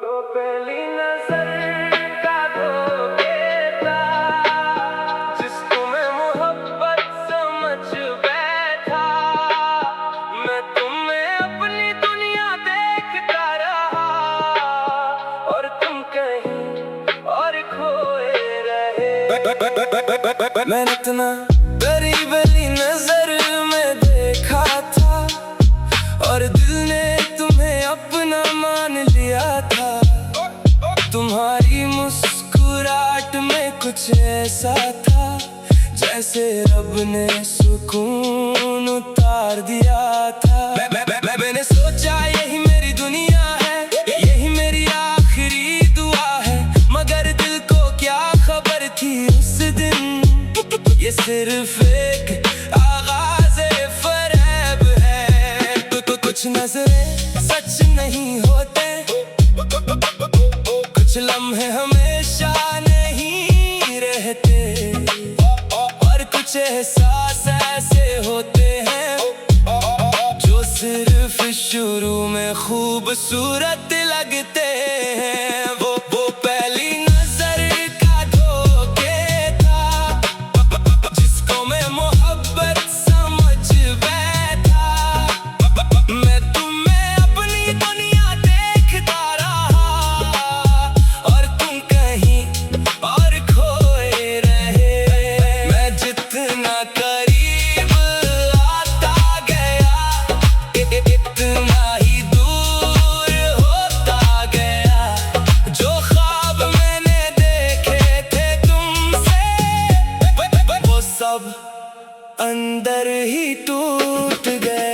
तो पहली नजर का धोखेता, जिसको मैं मोहब्बत समझ बैठा। मैं तुम्हें अपनी दुनिया देखता रहा, और तुम कहीं और खोए रहे। मैंने इतना करीबी नजर में देखा था, और दिल ने तुम्हें अपना मान लिया था। तुम्हारी मुस्कुराहट में कुछ ऐसा था, जैसे रब ने सुकून उतार दिया था। मैंने सोचा यही मेरी दुनिया है, यही मेरी आखिरी दुआ है। मगर दिल को क्या खबर थी उस दिन, ये सिर्फ एक आगाज़े फरेब है। कुछ नजरें सच नहीं होते, कुछ लम्हे हमेशा नहीं रहते, और कुछ एहसास ऐसे होते हैं जो सिर्फ शुरू में खूबसूरत लगते हैं। वो पहली नजर का धोखेता, जिसको मैं मोहब्बत समझ बैठा। मैं तुम्हें अपनी दुनिया देखता रहा, और तुम कहीं और खोए रहे। मैं जितना करीब आता गया, इतना ही दूर होता गया। जो ख्वाब मैंने देखे थे तुमसे, वो सब अंदर ही टूट गए।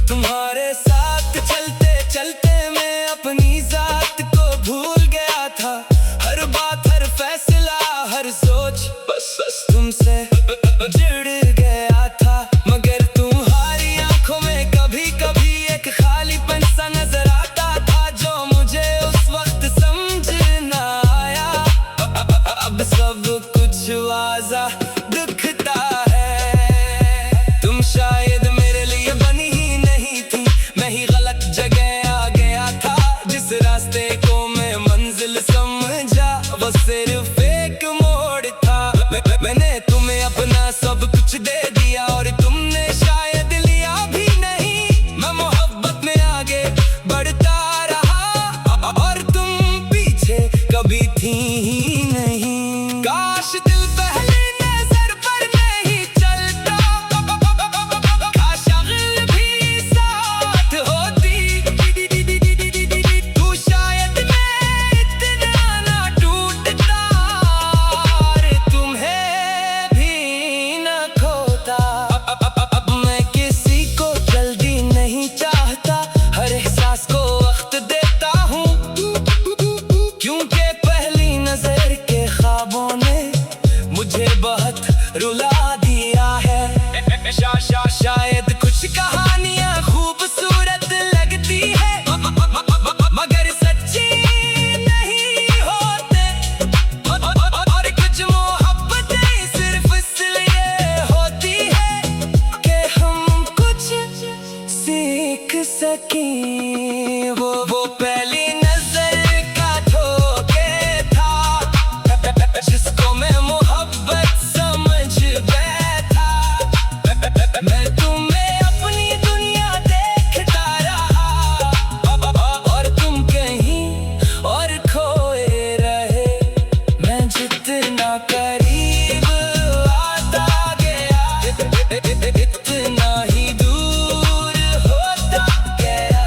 तुम्हारे साथ चलते चलते मैं अपनी जात को भूल गया था। हर बात, हर फैसला, हर सोच बस तुमसे जुड़ गया था। मगर तुम्हारी आंखों में कभी कभी एक खालीपन सा नजर आता था, जो मुझे उस वक्त समझ ना आया। अब सब कुछ वाज़ा दिखता है। तुम शायद मेरे लिए बनी ही नहीं थी, मैं ही गलत जगह आ गया था। जिस रास्ते को मैं मंजिल समझा, वो सिर्फ एक मोड़ था। मैंने तुम्हें अपना सब कुछ दे दिया, और तुमने शायद लिया भी नहीं। मैं मोहब्बत में आगे बढ़ता रहा, और तुम पीछे कभी थी ही नहीं। काश दिल पहली नजर पर नहीं चलता, काश अगल भी साथ होती। तू शायद मैं इतना ना टूटता, और तुम्हें भी न खोता। अब मैं किसी को जल्दी नहीं चाहता, हर एहसास को वक्त देता हूँ। क्योंकि पहली नजर के ख्वाबों ने मुझे बहुत रुला दिया है। शायद कुछ कहानियां खूबसूरत लगती है, मगर सच्ची नहीं होते। और कुछ मोहब्बतें सिर्फ इसलिए होती है कि हम कुछ सीख सकें। वो पहली नजर का धोखेता, जिसको मैं मोहब्बत समझ बैठा। मैं तुम्हें अपनी दुनिया देखता रहा, और तुम कहीं और खोए रहे। मैं जितना करीब आता गया, इतना ही दूर होता गया।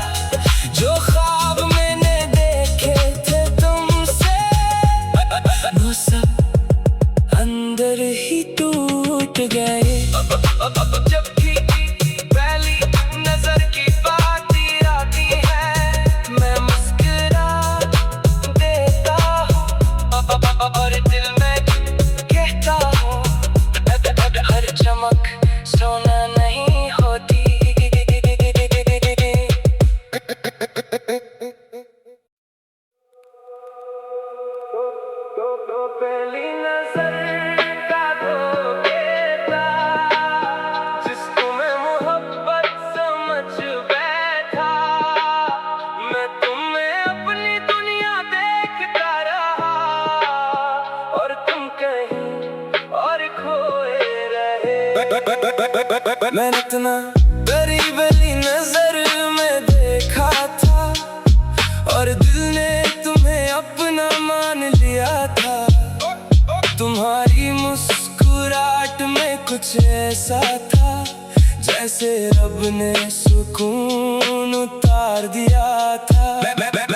मैंने इतना करीबी नजर में देखा था और दिल ने तुम्हें अपना मान लिया था। तुम्हारी मुस्कुराहट में कुछ ऐसा था जैसे रब ने सुकून उतार दिया था।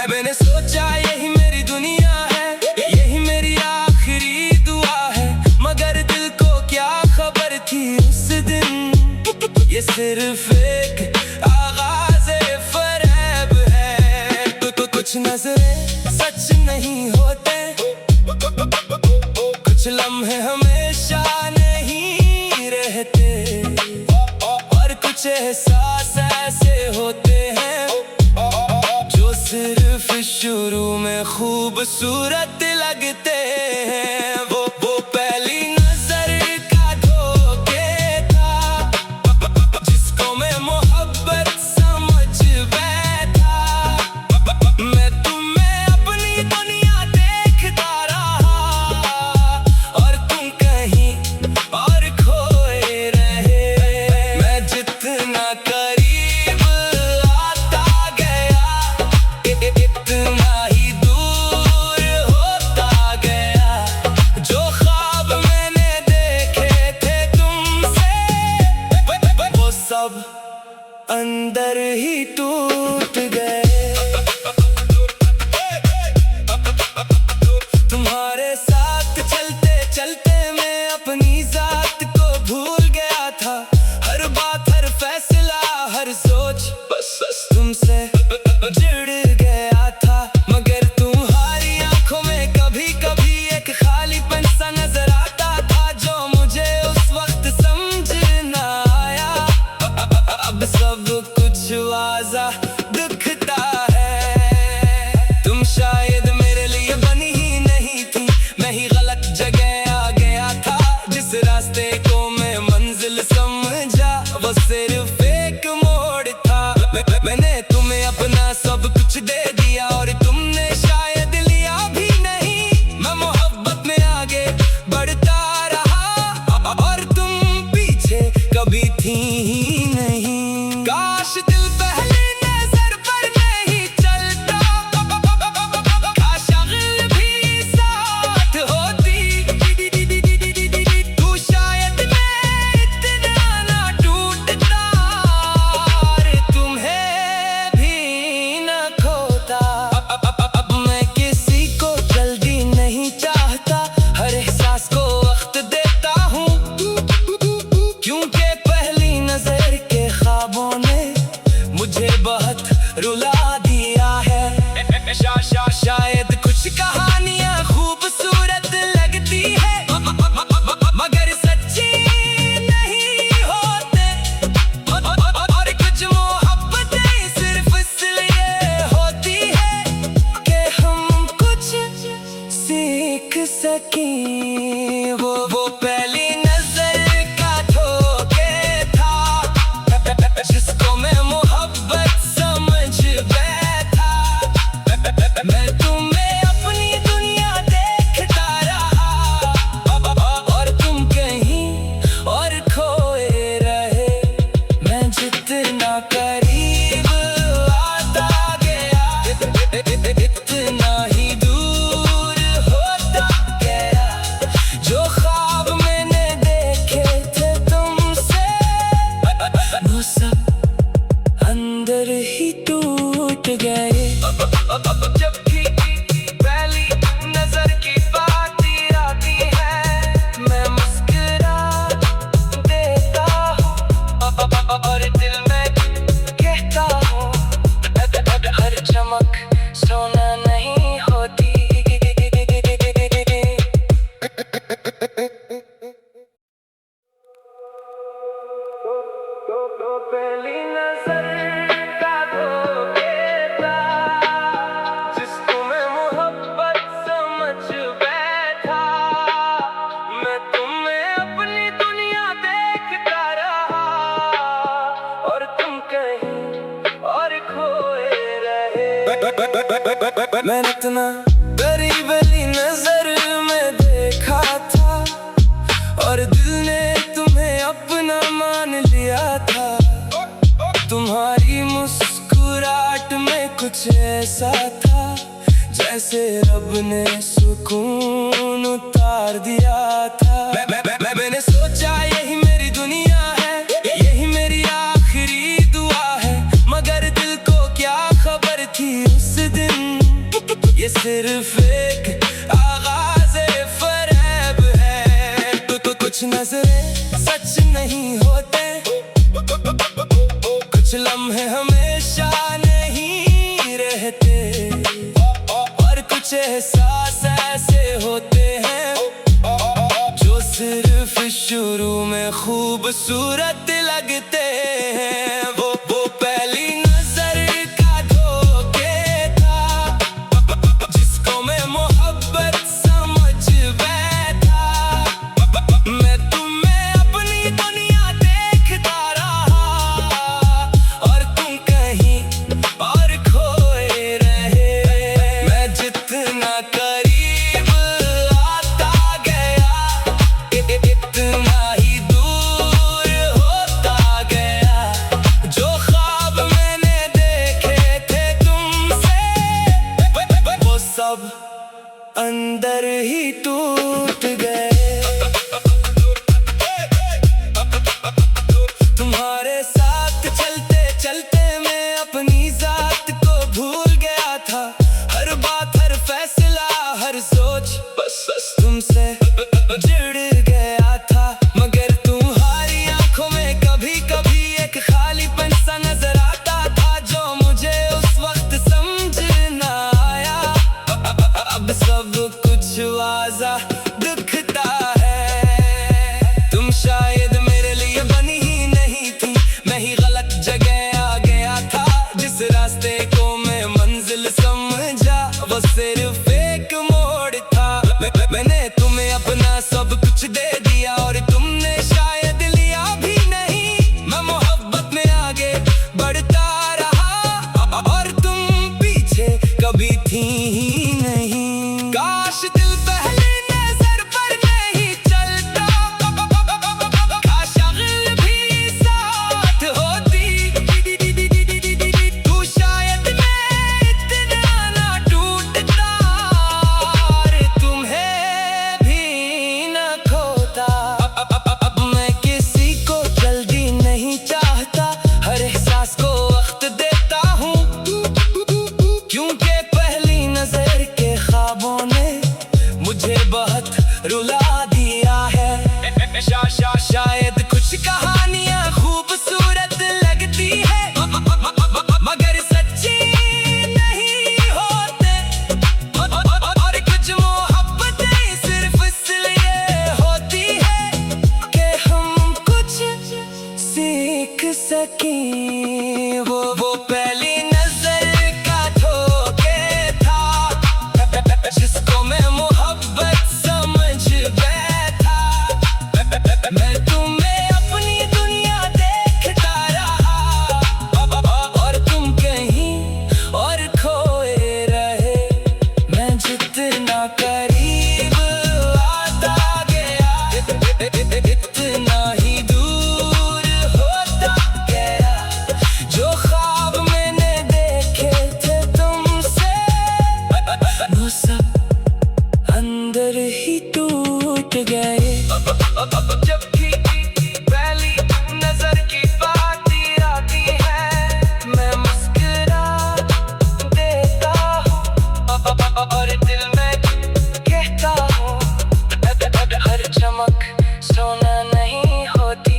मैंने सोचा यही मेरी दुनिया है, यही मेरी आखिरी दुआ है, मगर दिल को क्या खबर थी उस दिन ये सिर्फ एक आगाज़े फ़रेब है। कुछ नज़रें सच नहीं होते, कुछ लम्हे हमेशा नहीं रहते, और कुछ एहसास ऐसे होते हैं जो सिर्फ शुरू में खूबसूरत लगते हैं। वो पहली नजर का धोखे था जिसको मैं मोहब्बत समझ बैठा। मैं तुम्हें अपनी दुनिया देखता रहा और तुम कहीं और खोए रहे। मैं जितना करीब आता गया इतना ही दूर होता गया। जो ख्वाब मैंने देखे थे तुमसे वो सब अंदर ही टूट गए। तुम्हारे साथ चलते चलते मैं अपनी जात को भूल गया था। हर बात, हर फैसला, हर सोच बस तुमसे जुड़ गया था। मगर तुम्हारी आंखों में कभी कभी एक खालीपन सा नजर आता था जो मुझे उस वक्त समझ ना आया। अब सब कुछ वाज़ा दिखता है। तुम शायद मेरे लिए बनी ही नहीं थी, मैं ही गलत जगह आ गया था। जिस रास्ते को मैं मंजिल समझा वो सिर्फ एक मोड़ था। मैंने तुम्हें अपना सब कुछ दे दिया और तुमने शायद लिया भी नहीं। मैं मोहब्बत में आगे बढ़ता रहा और तुम पीछे कभी थी ही नहीं। काश दिल पहले नजर पर नहीं चलता, काश अगल भी साथ होती, तू शायद मैं इतना ना टूटता और तुम्हें भी न खोता। अब मैं किसी को जल्दी नहीं चाहता, हर एहसास को वक्त देता हूँ, क्योंकि पहली नजर के ख्वाबों ने मुझे बहुत रुला दिया है। शायद कुछ कहानियां खूबसूरत लगती है मगर सच्ची नहीं होते, और कुछ मोहब्बतें सिर्फ इसलिए होती है कि हम कुछ सीख सकें। वो पहली नजर का धोखे था जिसको मैं मोहब्बत समझ बैठा। मैं तुम्हें अपनी दुनिया देखता रहा और तुम कहीं और खोए रहे। मैं जितना करीब आता गया इतना ही दूर होता गया। जो ख्वाब मैंने देखे थे तुमसे वो सब अंदर ही टूट गए। जब भी पहली नजर की बात आती है मैं मुस्कुरा देता हूँ और दिल में कहता हूँ हर चमक सोना नहीं होती। तो पहली नजर का धोखे था जिसको मैं मोहब्बत समझ बैठा। मैं तुम्हें अपनी दुनिया देखता रहा और तुम कहीं और खोए रहे। मैंने इतना करीबी नजर में देखा था और दिल ने तुम्हें अपना मान लिया था। तुम्हारी मुस्कुराहट में कुछ ऐसा था जैसे रब ने सुकून उतार दिया था। मैंने सोचा यही मेरी दुनिया है, यही मेरी आखिरी दुआ है, मगर दिल को क्या खबर थी उस दिन ये सिर्फ एक आगाज़े फरेब है। तो कुछ नजरे सच नहीं होते, कुछ लम्हे हमेशा नहीं रहते, और कुछ एहसास ऐसे होते हैं जो सिर्फ शुरू में खूबसूरत लगते हैं। वो पहली नजर का धोखे था जिसको मैं मोहब्बत समझ बैठा। मैं तुम्हें अपनी दुनिया देखता रहा और तुम कहीं और खोए रहे। मैं जितना करीब आता गया इतना ही दूर होता गया। जो ख्वाब मैंने देखे थे तुमसे वो सब अंदर ही टूट गए। तुम्हारे साथ चलते चलते मैं अपनी जात को भूल गया था। हर बात, हर फैसला, हर सोच बस तुमसे जुड़ गया था। मगर तुम्हारी आंखों में कभी कभी एक खालीपन सा नजर आता था जो मुझे उस वक्त समझ ना आया। अब सब कुछ वाज़ा दिखता है। तुम शायद मेरे लिए बनी ही नहीं थी, मैं ही गलत जगह आ गया था। जिस रास्ते को मैं मंजिल समझा वो सिर्फ एक मोड़ था। मैंने तुम्हें अपना सब कुछ दे दिया और तुमने शायद लिया भी नहीं। मैं मोहब्बत में आगे बढ़ता रहा और तुम पीछे कभी थी ही नहीं। काश दिल पहले नजर पर नहीं चलता, काश अगल भी साथ होती। तू शायद मैं इतना ना टूटता और तुम्हें भी न खोता। अब मैं किसी को जल्दी नहीं चाहता, हर एहसास को वक्त देता हूँ, क्योंकि पहली नजर के ख्वाबों ने मुझे बहुत रुला दिया है। शायद कुछ कहानियां खूबसूरत लगती है मगर सच्ची नहीं होते, और कुछ मोहब्बतें सिर्फ इसलिए होती है कि हम कुछ सीख सकें। वो पहली नजर का धोखे था जिसको मैं मोहब्बत समझ बैठा। मैं तुम्हें अपनी दुनिया देखता रहा और तुम कहीं और खोए रहे। मैं जितना करीब आता गया इतना ही दूर होता गया। जो ख्वाब मैंने देखे थे तुमसे वो सब अंदर ही टूट गए। जब भी पहली नजर की बात आती है मैं मुस्कुरा देता हूँ और दिल में कहता हूँ हर चमक सोना नहीं होती।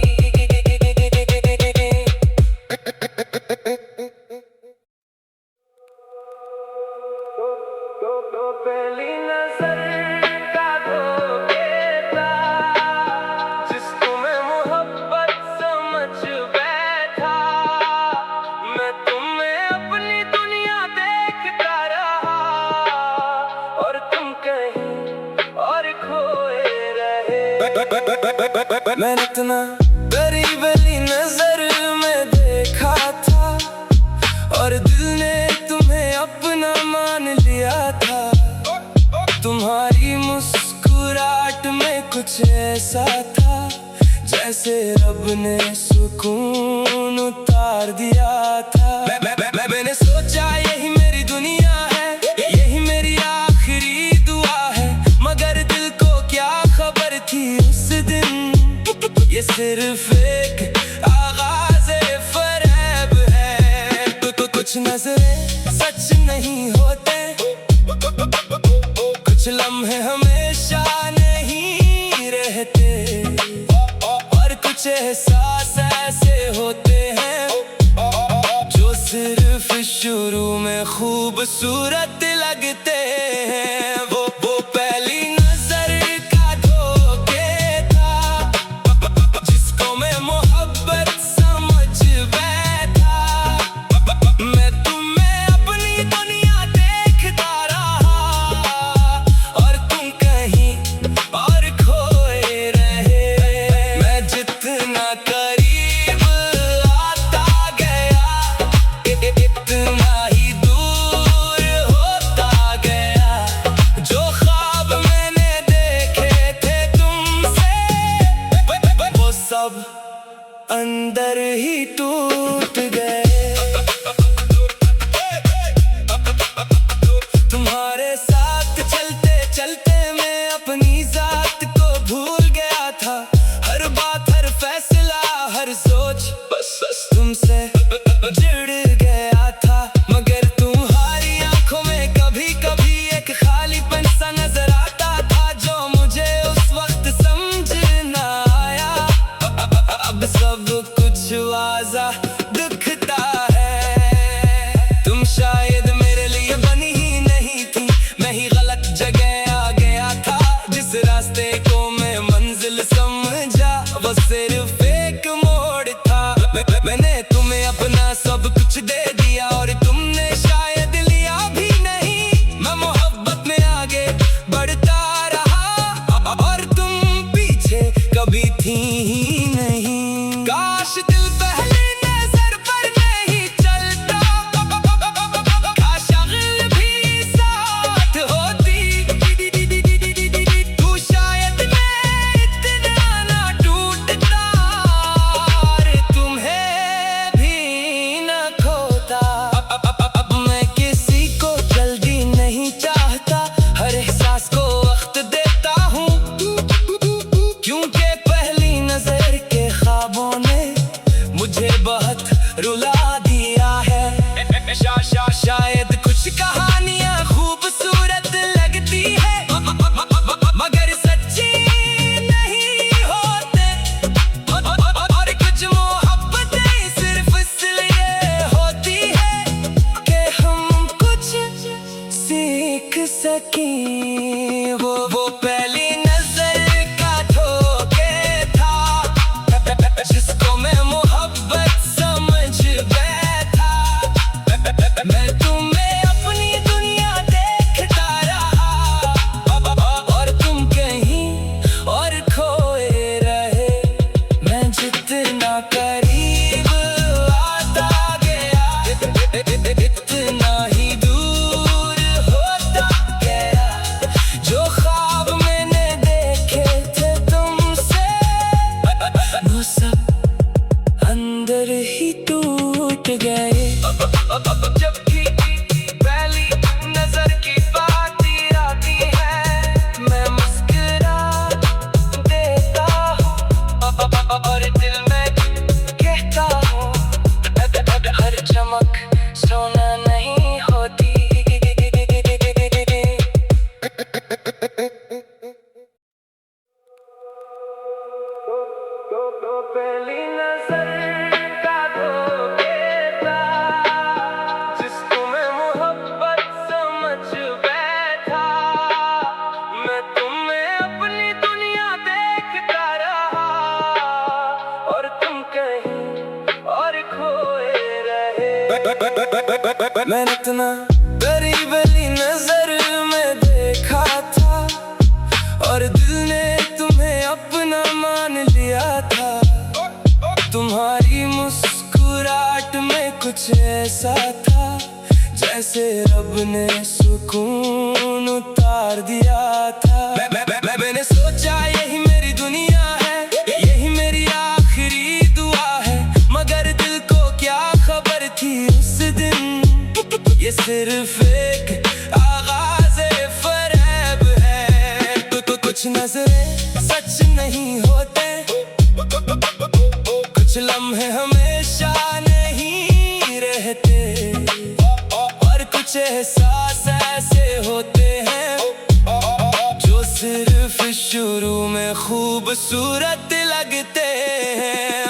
तो पहली नजर का धोखे था जिसको मैं मोहब्बत समझ बैठा। मैं तुम्हें अपनी दुनिया देखता रहा और तुम कहीं और खोए रहे। मैंने इतना करीबी नजर में देखा था और दिल ने तुम्हें अपना मान लिया था। तुम्हारी मुस्कुराहट में कुछ ऐसा था जैसे रब ने सुकून उतार दिया था। मैंने सोचा यही मेरी दुनिया है, यही मेरी आखिरी दुआ है, मगर दिल को क्या खबर थी उस दिन ये सिर्फ एक आगाज़े फ़रेब है। कुछ नज़रें सच नहीं होते, कुछ लम्हे हमेशा नहीं रहते, और कुछ एहसास ऐसे होते हैं जो सिर्फ शुरू में खूबसूरत लगते हैं। वो पहली नजर का धोखे था, जिसको मैं मोहब्बत समझ बैठा। मैं तुम्हें अपनी दुनिया देखता रहा, और तुम कहीं और खोए रहे। मैं जितना करीब आता गया, इतना ही दूर होता गया। जो ख्वाब मैंने देखे थे तुमसे, वो सब अंदर ही टूट गए। तुम्हारे साथ चलते चलते मैं अपनी जात को भूल गया था। हर बात, हर फैसला, हर सोच बस तुमसे जुड़ गया था। मगर तुम्हारी आंखों में कभी कभी एक खालीपन सा नजर आता था, जो मुझे उस वक्त समझ ना आया। अब सब कुछ वाज़ा दिखता है। तुम शायद मेरे लिए बनी ही नहीं थी, मैं ही गलत जगह आ गया था। जिस रास्ते को मैं मंजिल समझा, वो सिर्फ एक मोड़ था। मैंने तुम्हें अपना सब कुछ दे दिया, और तुमने शायद लिया भी नहीं। मैं मोहब्बत में आगे बढ़ता रहा, और तुम पीछे कभी थी ही नहीं। काश दिल पहले नजर पर नहीं चलता, काश अगल भी साथ होती। तू शायद मैं इतना ना टूटता, और तुम्हें भी न खोता। अब मैं किसी को जल्दी नहीं चाहता, हर एहसास को वक्त देता हूँ, क्योंकि पहली नजर के ख्वाबों ने मुझे बहुत रुला दिया है। शायद कुछ कहानियां खूबसूरत लगती है, मगर सच्ची नहीं होते। और कुछ मोहब्बतें सिर्फ इसलिए होती है कि हम कुछ सीख सकें। वो पहली नजर का धोखे था, जिसको मैं मोहब्बत समझ बैठा। मैं तुम्हें अपनी दुनिया देखता रहा, और तुम कहीं और खोए रहे। मैं जितना करीब आता गया, इतना ही दूर होता गया। जो ख्वाब मैंने देखे थे तुमसे, वो सब अंदर ही टूट गए। जब भी पहली नजर की बात आती है, मैं मुस्कुरा देता हूँ, और दिल में कहता हूँ, हर चमक सोना नहीं होती। तो पहली नजर का धोखे था, जिसको मैं मोहब्बत समझ बैठा। मैं तुम्हें अपनी दुनिया देखता रहा, और तुम कहीं और खोए रहे। मैंने इतना करीबी नजर में देखा था, और दिल ने तुम्हें अपना मान लिया था। तुम्हारी मुस्कुराहट में कुछ ऐसा था, जैसे रब ने सुकून उतार दिया था। मैंने सोचा यही मेरी दुनिया है, यही मेरी आखिरी दुआ है, सिर्फ एक आगाज़े फरेब है। कुछ नजरें सच नहीं होते, कुछ लम्हे हमेशा नहीं रहते, और कुछ एहसास ऐसे होते हैं जो सिर्फ शुरू में खूबसूरत लगते हैं।